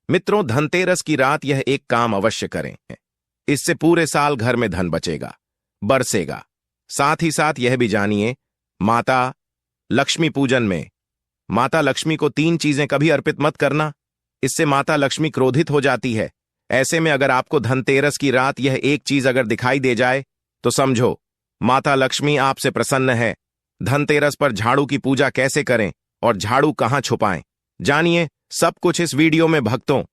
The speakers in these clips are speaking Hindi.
मित्रों, धनतेरस की रात यह एक काम अवश्य करें। इससे पूरे साल घर में धन बचेगा, बरसेगा। साथ ही साथ यह भी जानिए, माता लक्ष्मी पूजन में माता लक्ष्मी को 3 चीजें कभी अर्पित मत करना। इससे माता लक्ष्मी क्रोधित हो जाती है। ऐसे में अगर आपको धनतेरस की रात यह एक चीज अगर दिखाई दे जाए तो समझो माता लक्ष्मी आपसे प्रसन्न है। धनतेरस पर झाड़ू की पूजा कैसे करें और झाड़ू कहां छुपाएं, जानिए सब कुछ इस वीडियो में भक्तों।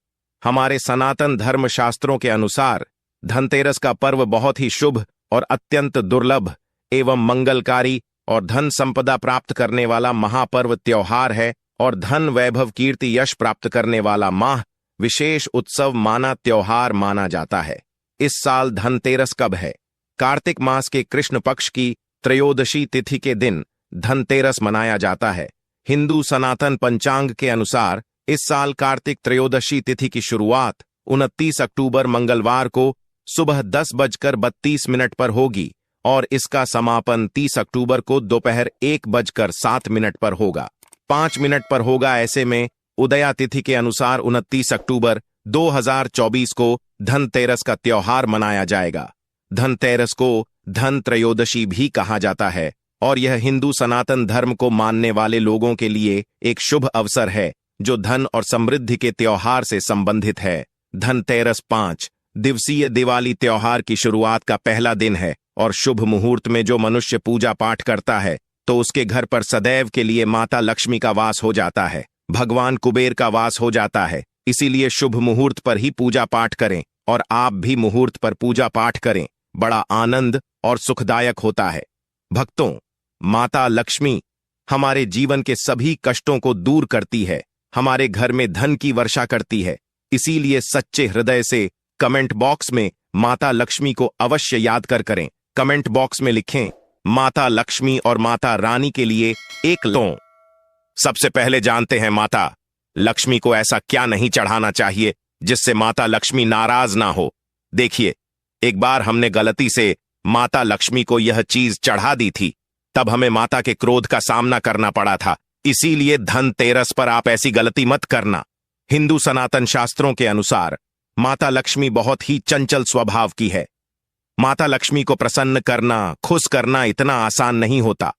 हमारे सनातन धर्म शास्त्रों के अनुसार धनतेरस का पर्व बहुत ही शुभ और अत्यंत दुर्लभ एवं मंगलकारी और धन संपदा प्राप्त करने वाला महापर्व त्योहार है और धन वैभव कीर्ति यश प्राप्त करने वाला माह विशेष उत्सव माना त्योहार माना जाता है। इस साल धनतेरस कब है? कार्तिक मास के कृष्ण पक्ष की त्रयोदशी तिथि के दिन धनतेरस मनाया जाता है। हिंदू सनातन पंचांग के अनुसार इस साल कार्तिक त्रयोदशी तिथि की शुरुआत 29 अक्टूबर मंगलवार को सुबह 10:32 पर होगी और इसका समापन 30 अक्टूबर को दोपहर 1:07 पर होगा, 5 मिनट पर होगा। ऐसे में उदया तिथि के अनुसार 29 अक्टूबर 2024 को धनतेरस का त्योहार मनाया जाएगा। धनतेरस को धन त्रयोदशी भी कहा जाता है और यह हिंदू सनातन धर्म को मानने वाले लोगों के लिए एक शुभ अवसर है जो धन और समृद्धि के त्योहार से संबंधित है। धनतेरस 5 दिवसीय दिवाली त्योहार की शुरुआत का पहला दिन है और शुभ मुहूर्त में जो मनुष्य पूजा पाठ करता है तो उसके घर पर सदैव के लिए माता लक्ष्मी का वास हो जाता है, भगवान कुबेर का वास हो जाता है। इसीलिए शुभ मुहूर्त पर ही पूजा पाठ करें और आप भी मुहूर्त पर पूजा पाठ करें, बड़ा आनंद और सुखदायक होता है। भक्तों, माता लक्ष्मी हमारे जीवन के सभी कष्टों को दूर करती है, हमारे घर में धन की वर्षा करती है। इसीलिए सच्चे हृदय से कमेंट बॉक्स में माता लक्ष्मी को अवश्य याद करें। कमेंट बॉक्स में लिखें माता लक्ष्मी और माता रानी के लिए एक लो। सबसे पहले जानते हैं माता लक्ष्मी को ऐसा क्या नहीं चढ़ाना चाहिए जिससे माता लक्ष्मी नाराज ना हो। देखिए, एक बार हमने गलती से माता लक्ष्मी को यह चीज चढ़ा दी थी, तब हमें माता के क्रोध का सामना करना पड़ा था। इसीलिए धनतेरस पर आप ऐसी गलती मत करना। हिंदू सनातन शास्त्रों के अनुसार माता लक्ष्मी बहुत ही चंचल स्वभाव की है। माता लक्ष्मी को प्रसन्न करना, खुश करना इतना आसान नहीं होता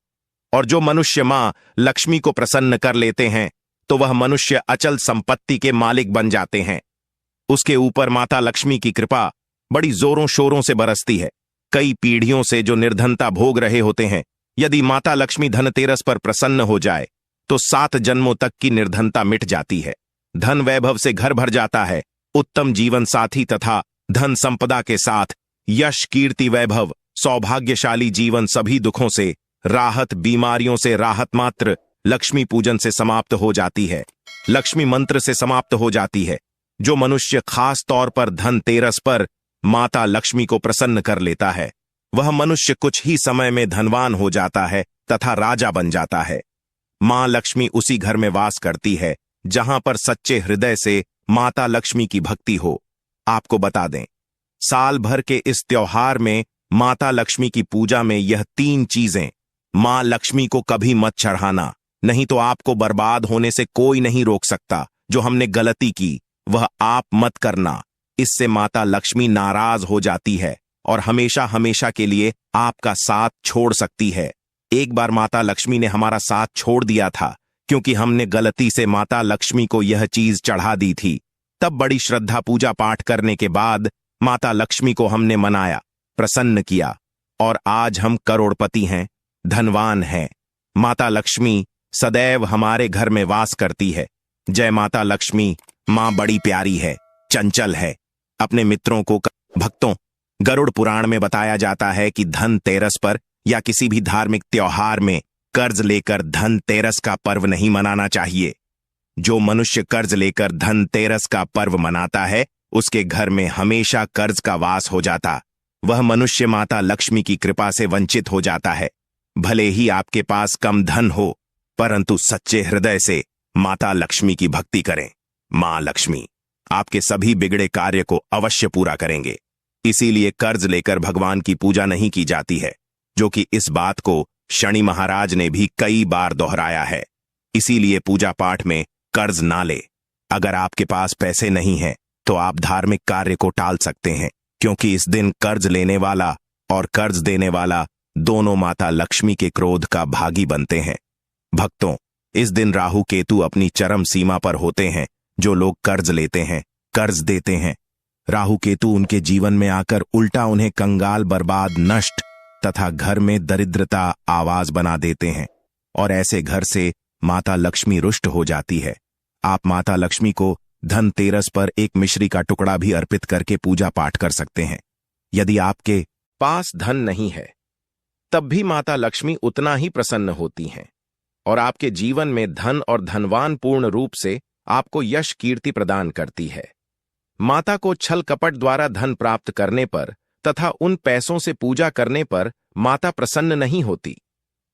और जो मनुष्य मां लक्ष्मी को प्रसन्न कर लेते हैं तो वह मनुष्य अचल संपत्ति के मालिक बन जाते हैं। उसके ऊपर माता लक्ष्मी की कृपा बड़ी जोरों शोरों से बरसती है। कई पीढ़ियों से जो निर्धनता भोग रहे होते हैं, यदि माता लक्ष्मी धनतेरस पर प्रसन्न हो जाए तो 7 जन्मों तक की निर्धनता मिट जाती है। धन वैभव से घर भर जाता है। उत्तम जीवन साथी तथा धन संपदा के साथ यश कीर्ति वैभव सौभाग्यशाली जीवन, सभी दुखों से राहत, बीमारियों से राहत मात्र लक्ष्मी पूजन से समाप्त हो जाती है, लक्ष्मी मंत्र से समाप्त हो जाती है। जो मनुष्य खास तौर पर धनतेरस पर माता लक्ष्मी को प्रसन्न कर लेता है वह मनुष्य कुछ ही समय में धनवान हो जाता है तथा राजा बन जाता है। मां लक्ष्मी उसी घर में वास करती है जहां पर सच्चे हृदय से माता लक्ष्मी की भक्ति हो। आपको बता दें, साल भर के इस त्योहार में माता लक्ष्मी की पूजा में यह 3 चीजें मां लक्ष्मी को कभी मत चढ़ाना, नहीं तो आपको बर्बाद होने से कोई नहीं रोक सकता। जो हमने गलती की वह आप मत करना, इससे माता लक्ष्मी नाराज हो जाती है और हमेशा हमेशा के लिए आपका साथ छोड़ सकती है। एक बार माता लक्ष्मी ने हमारा साथ छोड़ दिया था क्योंकि हमने गलती से माता लक्ष्मी को यह चीज चढ़ा दी थी। तब बड़ी श्रद्धा पूजा पाठ करने के बाद माता लक्ष्मी को हमने मनाया, प्रसन्न किया और आज हम करोड़पति हैं, धनवान हैं। माता लक्ष्मी सदैव हमारे घर में वास करती है। जय माता लक्ष्मी। मां बड़ी प्यारी है, चंचल है। अपने मित्रों को भक्तों, गरुड़ पुराण में बताया जाता है कि धनतेरस पर या किसी भी धार्मिक त्योहार में कर्ज लेकर धनतेरस का पर्व नहीं मनाना चाहिए। जो मनुष्य कर्ज लेकर धनतेरस का पर्व मनाता है उसके घर में हमेशा कर्ज का वास हो जाता। वह मनुष्य माता लक्ष्मी की कृपा से वंचित हो जाता है। भले ही आपके पास कम धन हो, परंतु सच्चे हृदय से माता लक्ष्मी की भक्ति करें। मां लक्ष्मी आपके सभी बिगड़े कार्य को अवश्य पूरा करेंगे। इसीलिए कर्ज लेकर भगवान की पूजा नहीं की जाती है, जो कि इस बात को शनि महाराज ने भी कई बार दोहराया है। इसीलिए पूजा पाठ में कर्ज ना ले। अगर आपके पास पैसे नहीं हैं, तो आप धार्मिक कार्य को टाल सकते हैं, क्योंकि इस दिन कर्ज लेने वाला और कर्ज देने वाला दोनों माता लक्ष्मी के क्रोध का भागी बनते हैं। भक्तों, इस दिन राहु केतु अपनी चरम सीमा पर होते हैं। जो लोग कर्ज लेते हैं, कर्ज देते हैं, राहु केतु उनके जीवन में आकर उल्टा उन्हें कंगाल, बर्बाद, नष्ट तथा घर में दरिद्रता आवाज बना देते हैं, और ऐसे घर से माता लक्ष्मी रुष्ट हो जाती है। आप माता लक्ष्मी को धनतेरस पर एक मिश्री का टुकड़ा भी अर्पित करके पूजा पाठ कर सकते हैं। यदि आपके पास धन नहीं है, तब भी माता लक्ष्मी उतना ही प्रसन्न होती हैं और आपके जीवन में धन और धनवान पूर्ण रूप से आपको यश कीर्ति प्रदान करती है। माता को छल कपट द्वारा धन प्राप्त करने पर तथा उन पैसों से पूजा करने पर माता प्रसन्न नहीं होती।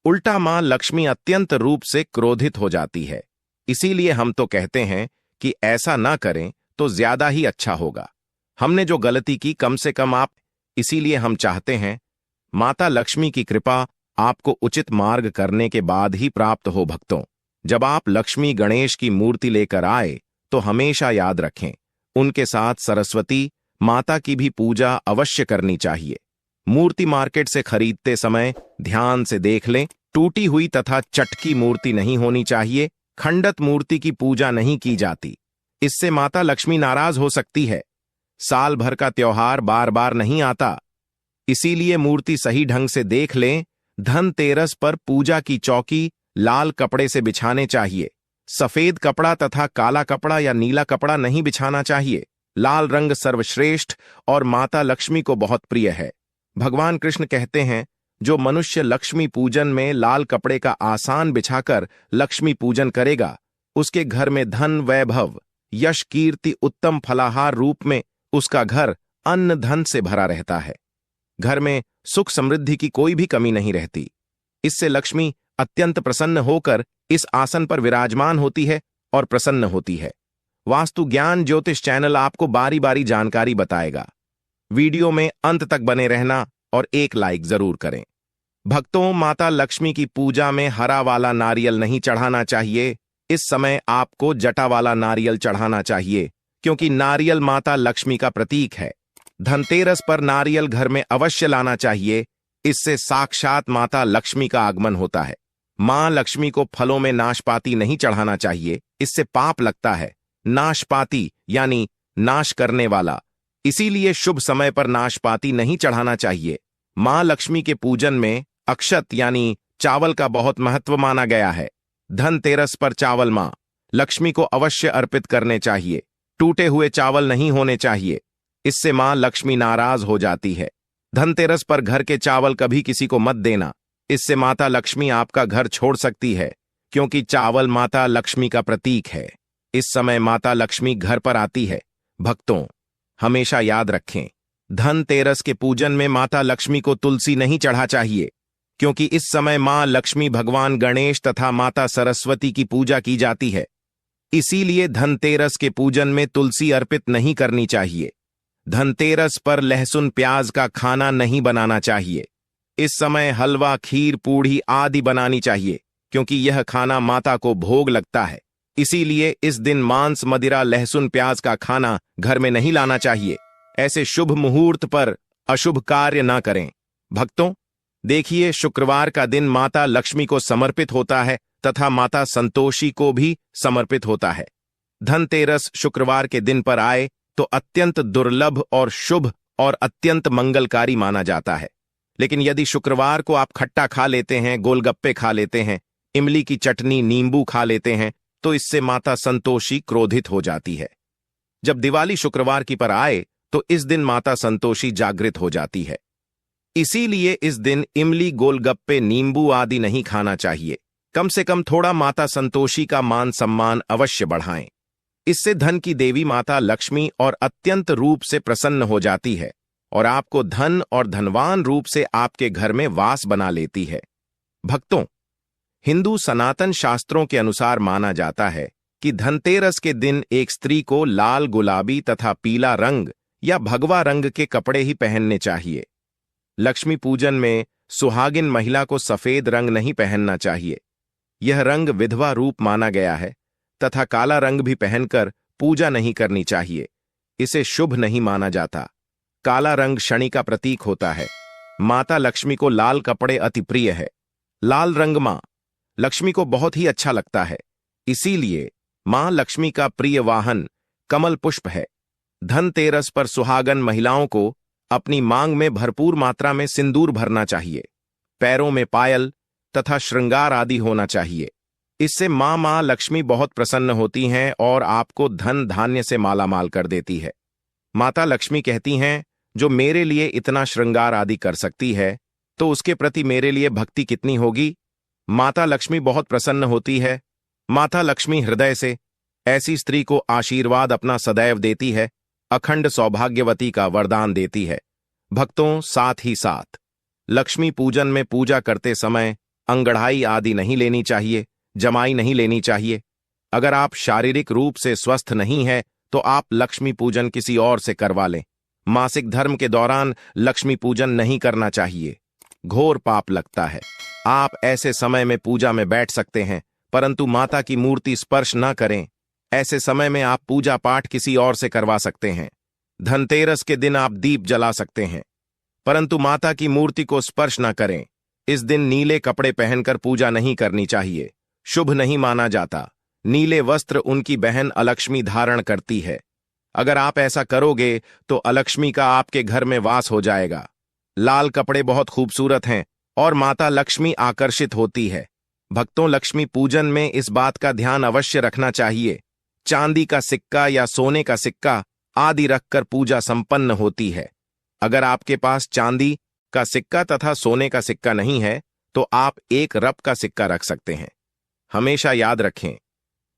उल्टा मां लक्ष्मी अत्यंत रूप से क्रोधित हो जाती है। इसीलिए हम तो कहते हैं कि ऐसा ना करें तो ज्यादा ही अच्छा होगा। हमने जो गलती की कम से कम आप, इसीलिए हम चाहते हैं माता लक्ष्मी की कृपा आपको उचित मार्ग करने के बाद ही प्राप्त हो। भक्तों, जब आप लक्ष्मी गणेश की मूर्ति लेकर आए तो हमेशा याद रखें, उनके साथ सरस्वती माता की भी पूजा अवश्य करनी चाहिए। मूर्ति मार्केट से खरीदते समय ध्यान से देख लें, टूटी हुई तथा चटकी मूर्ति नहीं होनी चाहिए। खंडित मूर्ति की पूजा नहीं की जाती, इससे माता लक्ष्मी नाराज हो सकती है। साल भर का त्योहार बार बार नहीं आता, इसीलिए मूर्ति सही ढंग से देख लें। धनतेरस पर पूजा की चौकी लाल कपड़े से बिछाने चाहिए। सफेद कपड़ा तथा काला कपड़ा या नीला कपड़ा नहीं बिछाना चाहिए। लाल रंग सर्वश्रेष्ठ और माता लक्ष्मी को बहुत प्रिय है। भगवान कृष्ण कहते हैं, जो मनुष्य लक्ष्मी पूजन में लाल कपड़े का आसान बिछाकर लक्ष्मी पूजन करेगा, उसके घर में धन, वैभव, यश, कीर्ति, उत्तम फलाहार रूप में उसका घर अन्न धन से भरा रहता है। घर में सुख समृद्धि की कोई भी कमी नहीं रहती। इससे लक्ष्मी अत्यंत प्रसन्न होकर इस आसन पर विराजमान होती है और प्रसन्न होती है। वास्तु ज्ञान ज्योतिष चैनल आपको बारी बारी जानकारी बताएगा। वीडियो में अंत तक बने रहना और एक लाइक जरूर करें। भक्तों, माता लक्ष्मी की पूजा में हरा वाला नारियल नहीं चढ़ाना चाहिए। इस समय आपको जटा वाला नारियल चढ़ाना चाहिए, क्योंकि नारियल माता लक्ष्मी का प्रतीक है। धनतेरस पर नारियल घर में अवश्य लाना चाहिए, इससे साक्षात माता लक्ष्मी का आगमन होता है। मां लक्ष्मी को फलों में नाशपाती नहीं चढ़ाना चाहिए, इससे पाप लगता है। नाशपाती यानी नाश करने वाला, इसीलिए शुभ समय पर नाशपाती नहीं चढ़ाना चाहिए। मां लक्ष्मी के पूजन में अक्षत यानी चावल का बहुत महत्व माना गया है। धनतेरस पर चावल मां लक्ष्मी को अवश्य अर्पित करने चाहिए। टूटे हुए चावल नहीं होने चाहिए, इससे मां लक्ष्मी नाराज हो जाती है। धनतेरस पर घर के चावल कभी किसी को मत देना, इससे माता लक्ष्मी आपका घर छोड़ सकती है, क्योंकि चावल माता लक्ष्मी का प्रतीक है। इस समय माता लक्ष्मी घर पर आती है। भक्तों, हमेशा याद रखें, धनतेरस के पूजन में माता लक्ष्मी को तुलसी नहीं चढ़ा चाहिए, क्योंकि इस समय मां लक्ष्मी, भगवान गणेश तथा माता सरस्वती की पूजा की जाती है। इसीलिए धनतेरस के पूजन में तुलसी अर्पित नहीं करनी चाहिए। धनतेरस पर लहसुन प्याज का खाना नहीं बनाना चाहिए। इस समय हलवा, खीर, पूड़ी आदि बनानी चाहिए, क्योंकि यह खाना माता को भोग लगता है। इसीलिए इस दिन मांस, मदिरा, लहसुन प्याज का खाना घर में नहीं लाना चाहिए। ऐसे शुभ मुहूर्त पर अशुभ कार्य ना करें। भक्तों, देखिए, शुक्रवार का दिन माता लक्ष्मी को समर्पित होता है तथा माता संतोषी को भी समर्पित होता है। धनतेरस शुक्रवार के दिन पर आए तो अत्यंत दुर्लभ और शुभ और अत्यंत मंगलकारी माना जाता है। लेकिन यदि शुक्रवार को आप खट्टा खा लेते हैं, गोलगप्पे खा लेते हैं, इमली की चटनी, नींबू खा लेते हैं, तो इससे माता संतोषी क्रोधित हो जाती है। जब दिवाली शुक्रवार की पर आए तो इस दिन माता संतोषी जागृत हो जाती है। इसीलिए इस दिन इमली, गोलगप्पे, नींबू आदि नहीं खाना चाहिए। कम से कम थोड़ा माता संतोषी का मान सम्मान अवश्य बढ़ाएं। इससे धन की देवी माता लक्ष्मी और अत्यंत रूप से प्रसन्न हो जाती है और आपको धन और धनवान रूप से आपके घर में वास बना लेती है। भक्तों, हिंदू सनातन शास्त्रों के अनुसार माना जाता है कि धनतेरस के दिन एक स्त्री को लाल, गुलाबी तथा पीला रंग या भगवा रंग के कपड़े ही पहनने चाहिए। लक्ष्मी पूजन में सुहागिन महिला को सफेद रंग नहीं पहनना चाहिए। यह रंग विधवा रूप माना गया है तथा काला रंग भी पहनकर पूजा नहीं करनी चाहिए। इसे शुभ नहीं माना जाता। काला रंग शनि का प्रतीक होता है। माता लक्ष्मी को लाल कपड़े अति प्रिय है। लाल रंग मां लक्ष्मी को बहुत ही अच्छा लगता है, इसीलिए मां लक्ष्मी का प्रिय वाहन कमल पुष्प है। धनतेरस पर सुहागन महिलाओं को अपनी मांग में भरपूर मात्रा में सिंदूर भरना चाहिए। पैरों में पायल तथा श्रृंगार आदि होना चाहिए। इससे मां लक्ष्मी बहुत प्रसन्न होती हैं और आपको धन धान्य से मालामाल कर देती है। माता लक्ष्मी कहती हैं, जो मेरे लिए इतना श्रृंगार आदि कर सकती है तो उसके प्रति मेरे लिए भक्ति कितनी होगी। माता लक्ष्मी बहुत प्रसन्न होती है। माता लक्ष्मी हृदय से ऐसी स्त्री को आशीर्वाद अपना सदैव देती है, अखंड सौभाग्यवती का वरदान देती है। भक्तों, साथ ही साथ लक्ष्मी पूजन में पूजा करते समय अंगड़ाई आदि नहीं लेनी चाहिए, जमाई नहीं लेनी चाहिए। अगर आप शारीरिक रूप से स्वस्थ नहीं है तो आप लक्ष्मी पूजन किसी और से करवा लें। मासिक धर्म के दौरान लक्ष्मी पूजन नहीं करना चाहिए, घोर पाप लगता है। आप ऐसे समय में पूजा में बैठ सकते हैं, परंतु माता की मूर्ति स्पर्श न करें। ऐसे समय में आप पूजा पाठ किसी और से करवा सकते हैं। धनतेरस के दिन आप दीप जला सकते हैं, परंतु माता की मूर्ति को स्पर्श न करें। इस दिन नीले कपड़े पहनकर पूजा नहीं करनी चाहिए, शुभ नहीं माना जाता। नीले वस्त्र उनकी बहन अलक्ष्मी धारण करती है। अगर आप ऐसा करोगे तो अलक्ष्मी का आपके घर में वास हो जाएगा। लाल कपड़े बहुत खूबसूरत हैं और माता लक्ष्मी आकर्षित होती है। भक्तों, लक्ष्मी पूजन में इस बात का ध्यान अवश्य रखना चाहिए। चांदी का सिक्का या सोने का सिक्का आदि रखकर पूजा संपन्न होती है। अगर आपके पास चांदी का सिक्का तथा सोने का सिक्का नहीं है तो आप एक रप का सिक्का रख सकते हैं। हमेशा याद रखें,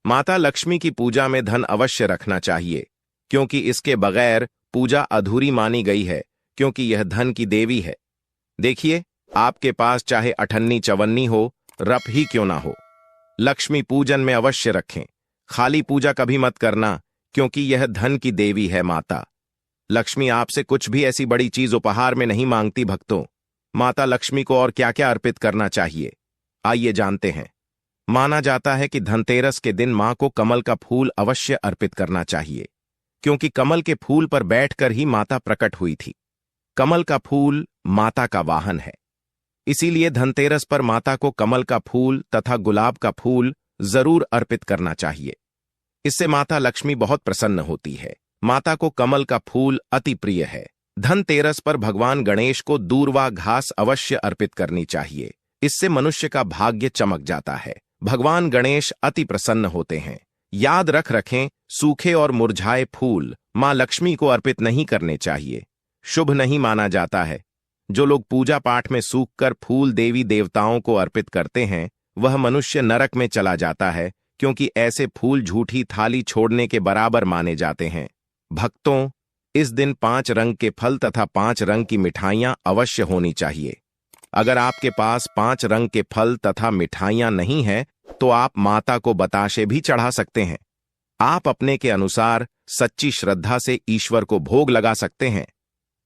माता लक्ष्मी की पूजा में धन अवश्य रखना चाहिए, क्योंकि इसके बगैर पूजा अधूरी मानी गई है, क्योंकि यह धन की देवी है। देखिए, आपके पास चाहे अठन्नी चवन्नी हो, रप ही क्यों ना हो, लक्ष्मी पूजन में अवश्य रखें। खाली पूजा कभी मत करना, क्योंकि यह धन की देवी है। माता लक्ष्मी आपसे कुछ भी ऐसी बड़ी चीज उपहार में नहीं मांगती। भक्तों, माता लक्ष्मी को और क्या क्या अर्पित करना चाहिए, आइए जानते हैं। माना जाता है कि धनतेरस के दिन मां को कमल का फूल अवश्य अर्पित करना चाहिए, क्योंकि कमल के फूल पर बैठकर ही माता प्रकट हुई थी। कमल का फूल माता का वाहन है, इसीलिए धनतेरस पर माता को कमल का फूल तथा गुलाब का फूल जरूर अर्पित करना चाहिए। इससे माता लक्ष्मी बहुत प्रसन्न होती है। माता को कमल का फूल अति प्रिय है। धनतेरस पर भगवान गणेश को दूर्वा घास अवश्य अर्पित करनी चाहिए। इससे मनुष्य का भाग्य चमक जाता है। भगवान गणेश अति प्रसन्न होते हैं। याद रखें, सूखे और मुरझाए फूल मां लक्ष्मी को अर्पित नहीं करने चाहिए, शुभ नहीं माना जाता है। जो लोग पूजा पाठ में सूखकर फूल देवी देवताओं को अर्पित करते हैं, वह मनुष्य नरक में चला जाता है, क्योंकि ऐसे फूल झूठी थाली छोड़ने के बराबर माने जाते हैं। भक्तों, इस दिन 5 रंग के फल तथा 5 रंग की मिठाइयां अवश्य होनी चाहिए। अगर आपके पास 5 रंग के फल तथा मिठाइयां नहीं हैं, तो आप माता को बताशे भी चढ़ा सकते हैं। आप अपने के अनुसार सच्ची श्रद्धा से ईश्वर को भोग लगा सकते हैं।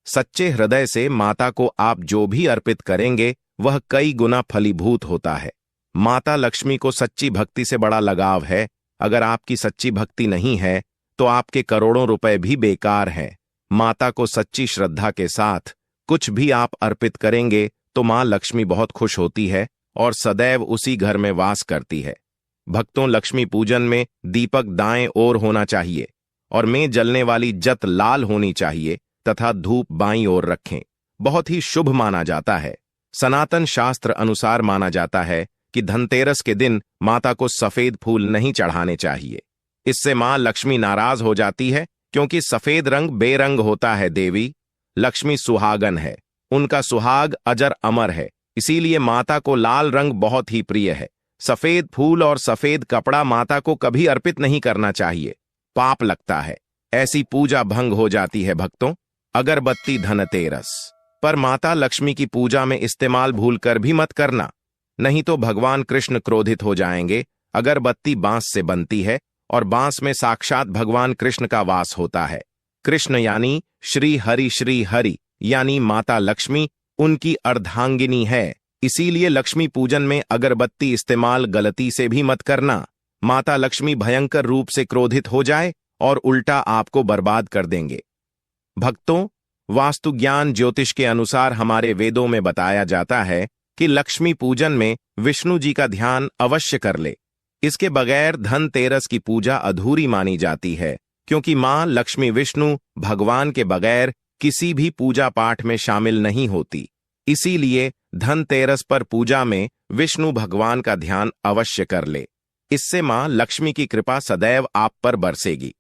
सच्चे हृदय से माता को आप जो भी अर्पित करेंगे, वह कई गुना फलीभूत होता है। माता लक्ष्मी को सच्ची भक्ति से बड़ा लगाव है। अगर आपकी सच्ची भक्ति नहीं है तो आपके करोड़ों रुपए भी बेकार हैं। माता को सच्ची श्रद्धा के साथ कुछ भी आप अर्पित करेंगे तो मां लक्ष्मी बहुत खुश होती है और सदैव उसी घर में वास करती है। भक्तों, लक्ष्मी पूजन में दीपक दाएं ओर होना चाहिए और में जलने वाली जत लाल होनी चाहिए तथा धूप बाईं ओर रखें। बहुत ही शुभ माना जाता है। सनातन शास्त्र अनुसार माना जाता है कि धनतेरस के दिन माता को सफेद फूल नहीं चढ़ाने चाहिए। इससे मां लक्ष्मी नाराज हो जाती है, क्योंकि सफेद रंग बेरंग होता है। देवी लक्ष्मी सुहागन है, उनका सुहाग अजर अमर है, इसीलिए माता को लाल रंग बहुत ही प्रिय है। सफेद फूल और सफेद कपड़ा माता को कभी अर्पित नहीं करना चाहिए, पाप लगता है। ऐसी पूजा भंग हो जाती है। भक्तों, अगरबत्ती धनतेरस पर माता लक्ष्मी की पूजा में इस्तेमाल भूलकर भी मत करना, नहीं तो भगवान कृष्ण क्रोधित हो जाएंगे। अगरबत्ती बांस से बनती है और बांस में साक्षात भगवान कृष्ण का वास होता है। कृष्ण यानी श्री हरि यानी माता लक्ष्मी उनकी अर्धांगिनी है। इसीलिए लक्ष्मी पूजन में अगरबत्ती इस्तेमाल गलती से भी मत करना। माता लक्ष्मी भयंकर रूप से क्रोधित हो जाए और उल्टा आपको बर्बाद कर देंगे। भक्तों, वास्तु ज्ञान ज्योतिष के अनुसार हमारे वेदों में बताया जाता है कि लक्ष्मी पूजन में विष्णु जी का ध्यान अवश्य कर ले। इसके बगैर धनतेरस की पूजा अधूरी मानी जाती है, क्योंकि मां लक्ष्मी विष्णु भगवान के बगैर किसी भी पूजा पाठ में शामिल नहीं होती। इसीलिए धनतेरस पर पूजा में विष्णु भगवान का ध्यान अवश्य कर ले। इससे मां लक्ष्मी की कृपा सदैव आप पर बरसेगी।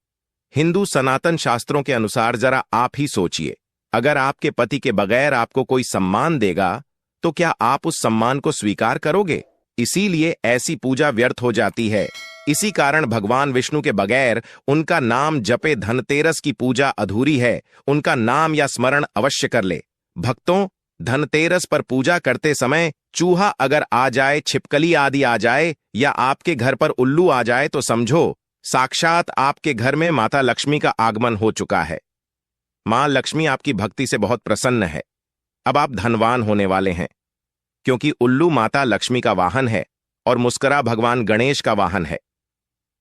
हिंदू सनातन शास्त्रों के अनुसार जरा आप ही सोचिए, अगर आपके पति के बगैर आपको कोई सम्मान देगा तो क्या आप उस सम्मान को स्वीकार करोगे? इसीलिए ऐसी पूजा व्यर्थ हो जाती है। इसी कारण भगवान विष्णु के बगैर उनका नाम जपे धनतेरस की पूजा अधूरी है। उनका नाम या स्मरण अवश्य कर ले। भक्तों, धनतेरस पर पूजा करते समय चूहा अगर आ जाए, छिपकली आदि आ जाए या आपके घर पर उल्लू आ जाए तो समझो साक्षात आपके घर में माता लक्ष्मी का आगमन हो चुका है। मां लक्ष्मी आपकी भक्ति से बहुत प्रसन्न है। अब आप धनवान होने वाले हैं, क्योंकि उल्लू माता लक्ष्मी का वाहन है और मुस्कुरा भगवान गणेश का वाहन है।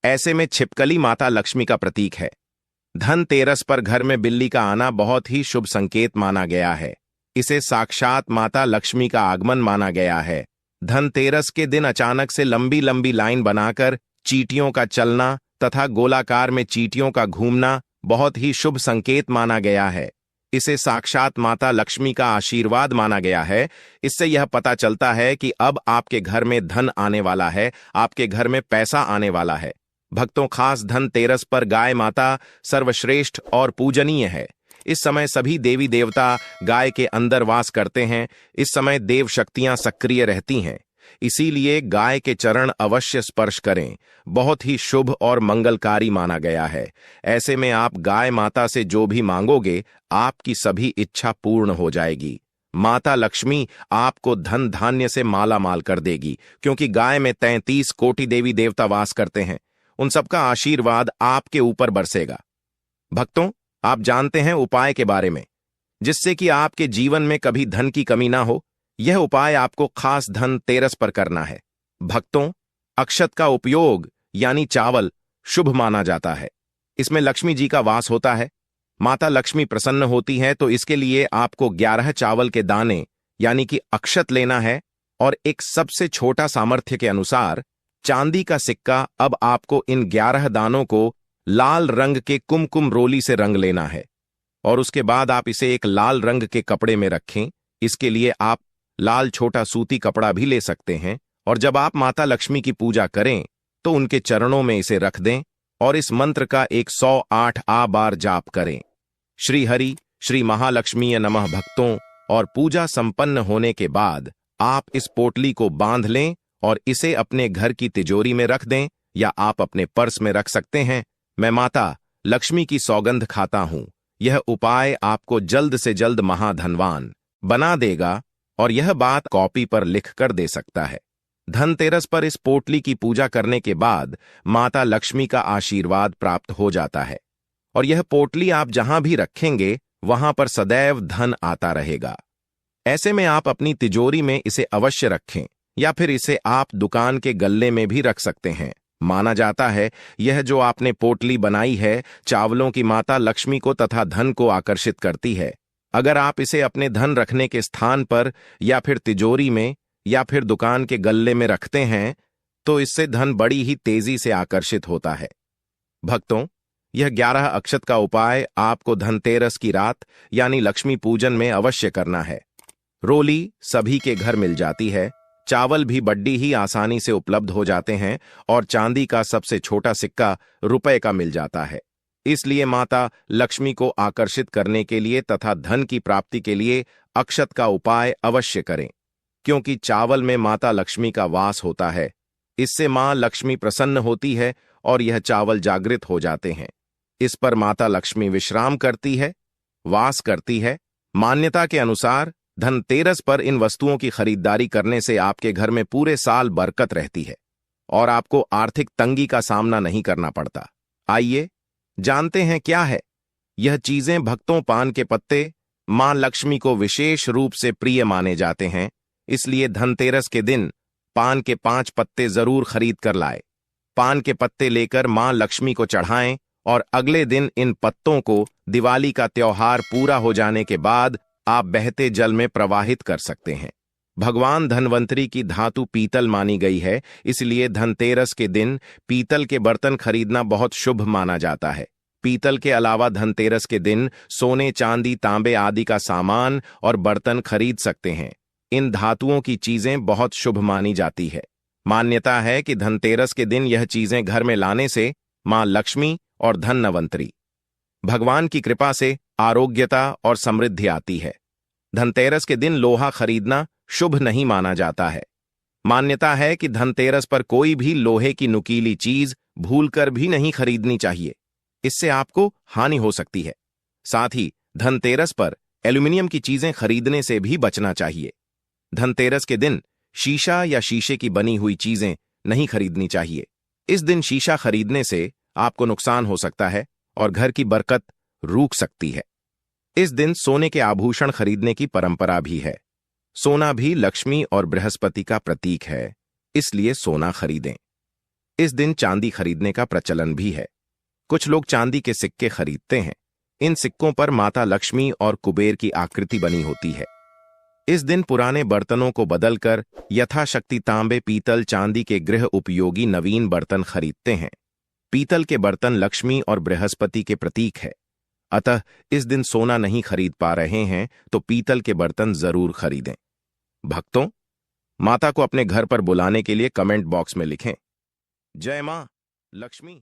ऐसे में छिपकली माता लक्ष्मी का प्रतीक है। धनतेरस पर घर में बिल्ली का आना बहुत ही शुभ संकेत माना गया है। इसे साक्षात माता लक्ष्मी का आगमन माना गया है। धनतेरस के दिन अचानक से लंबी लंबी लाइन बनाकर चींटियों का चलना तथा गोलाकार में चींटियों का घूमना बहुत ही शुभ संकेत माना गया है। इसे साक्षात माता लक्ष्मी का आशीर्वाद माना गया है। इससे यह पता चलता है कि अब आपके घर में धन आने वाला है, आपके घर में पैसा आने वाला है। भक्तों, खास धनतेरस पर गाय माता सर्वश्रेष्ठ और पूजनीय है। इस समय सभी देवी देवता गाय के अंदर वास करते हैं। इस समय देव शक्तियां सक्रिय रहती हैं। इसीलिए गाय के चरण अवश्य स्पर्श करें। बहुत ही शुभ और मंगलकारी माना गया है। ऐसे में आप गाय माता से जो भी मांगोगे, आपकी सभी इच्छा पूर्ण हो जाएगी। माता लक्ष्मी आपको धन धान्य से माला माल कर देगी, क्योंकि गाय में 33 कोटि देवी देवता वास करते हैं। उन सबका आशीर्वाद आपके ऊपर बरसेगा। भक्तों, आप जानते हैं उपाय के बारे में, जिससे कि आपके जीवन में कभी धन की कमी ना हो। यह उपाय आपको खास धनतेरस पर करना है। भक्तों, अक्षत का उपयोग यानी चावल शुभ माना जाता है। इसमें लक्ष्मी जी का वास होता है। माता लक्ष्मी प्रसन्न होती है, तो इसके लिए आपको 11 चावल के दाने यानी कि अक्षत लेना है और एक सबसे छोटा सामर्थ्य के अनुसार चांदी का सिक्का। अब आपको इन 11 दानों को लाल रंग के कुमकुम रोली से रंग लेना है और उसके बाद आप इसे एक लाल रंग के कपड़े में रखें। इसके लिए आप लाल छोटा सूती कपड़ा भी ले सकते हैं। और जब आप माता लक्ष्मी की पूजा करें तो उनके चरणों में इसे रख दें और इस मंत्र का 108 बार जाप करें। श्री हरि श्री महालक्ष्मीय नमः। भक्तों, और पूजा संपन्न होने के बाद आप इस पोटली को बांध लें और इसे अपने घर की तिजोरी में रख दें या आप अपने पर्स में रख सकते हैं। मैं माता लक्ष्मी की सौगंध खाता हूं, यह उपाय आपको जल्द से जल्द महाधनवान बना देगा और यह बात कॉपी पर लिख कर दे सकता है। धनतेरस पर इस पोटली की पूजा करने के बाद माता लक्ष्मी का आशीर्वाद प्राप्त हो जाता है और यह पोटली आप जहां भी रखेंगे वहां पर सदैव धन आता रहेगा। ऐसे में आप अपनी तिजोरी में इसे अवश्य रखें या फिर इसे आप दुकान के गल्ले में भी रख सकते हैं। माना जाता है यह जो आपने पोटली बनाई है चावलों की माता लक्ष्मी को तथा धन को आकर्षित करती है। अगर आप इसे अपने धन रखने के स्थान पर या फिर तिजोरी में या फिर दुकान के गल्ले में रखते हैं तो इससे धन बड़ी ही तेजी से आकर्षित होता है। भक्तों, यह 11 अक्षत का उपाय आपको धनतेरस की रात यानी लक्ष्मी पूजन में अवश्य करना है। रोली सभी के घर मिल जाती है, चावल भी बड्डी ही आसानी से उपलब्ध हो जाते हैं और चांदी का सबसे छोटा सिक्का रुपए का मिल जाता है। इसलिए माता लक्ष्मी को आकर्षित करने के लिए तथा धन की प्राप्ति के लिए अक्षत का उपाय अवश्य करें, क्योंकि चावल में माता लक्ष्मी का वास होता है। इससे मां लक्ष्मी प्रसन्न होती है और यह चावल जागृत हो जाते हैं। इस पर माता लक्ष्मी विश्राम करती है, वास करती है। मान्यता के अनुसार धनतेरस पर इन वस्तुओं की खरीदारी करने से आपके घर में पूरे साल बरकत रहती है और आपको आर्थिक तंगी का सामना नहीं करना पड़ता। आइए जानते हैं क्या है यह चीजें। भक्तों, पान के पत्ते मां लक्ष्मी को विशेष रूप से प्रिय माने जाते हैं, इसलिए धनतेरस के दिन पान के 5 पत्ते जरूर खरीद कर लाए। पान के पत्ते लेकर मां लक्ष्मी को चढ़ाएं और अगले दिन इन पत्तों को दिवाली का त्योहार पूरा हो जाने के बाद आप बहते जल में प्रवाहित कर सकते हैं। भगवान धनवंतरी की धातु पीतल मानी गई है, इसलिए धनतेरस के दिन पीतल के बर्तन खरीदना बहुत शुभ माना जाता है। पीतल के अलावा धनतेरस के दिन सोने, चांदी, तांबे आदि का सामान और बर्तन खरीद सकते हैं। इन धातुओं की चीजें बहुत शुभ मानी जाती है। मान्यता है कि धनतेरस के दिन यह चीजें घर में लाने से मां लक्ष्मी और धनवंतरी भगवान की कृपा से आरोग्यता और समृद्धि आती है। धनतेरस के दिन लोहा खरीदना शुभ नहीं माना जाता है। मान्यता है कि धनतेरस पर कोई भी लोहे की नुकीली चीज भूलकर भी नहीं खरीदनी चाहिए, इससे आपको हानि हो सकती है। साथ ही धनतेरस पर एल्यूमिनियम की चीजें खरीदने से भी बचना चाहिए। धनतेरस के दिन शीशा या शीशे की बनी हुई चीजें नहीं खरीदनी चाहिए। इस दिन शीशा खरीदने से आपको नुकसान हो सकता है और घर की बरकत रुक सकती है। इस दिन सोने के आभूषण खरीदने की परंपरा भी है। सोना भी लक्ष्मी और बृहस्पति का प्रतीक है, इसलिए सोना खरीदें। इस दिन चांदी खरीदने का प्रचलन भी है। कुछ लोग चांदी के सिक्के खरीदते हैं। इन सिक्कों पर माता लक्ष्मी और कुबेर की आकृति बनी होती है। इस दिन पुराने बर्तनों को बदलकर यथाशक्ति तांबे, पीतल, चांदी के गृह उपयोगी नवीन बर्तन खरीदते हैं। पीतल के बर्तन लक्ष्मी और बृहस्पति के प्रतीक है। अतः इस दिन सोना नहीं खरीद पा रहे हैं तो पीतल के बर्तन जरूर खरीदें। भक्तों, माता को अपने घर पर बुलाने के लिए कमेंट बॉक्स में लिखें, जय मां लक्ष्मी।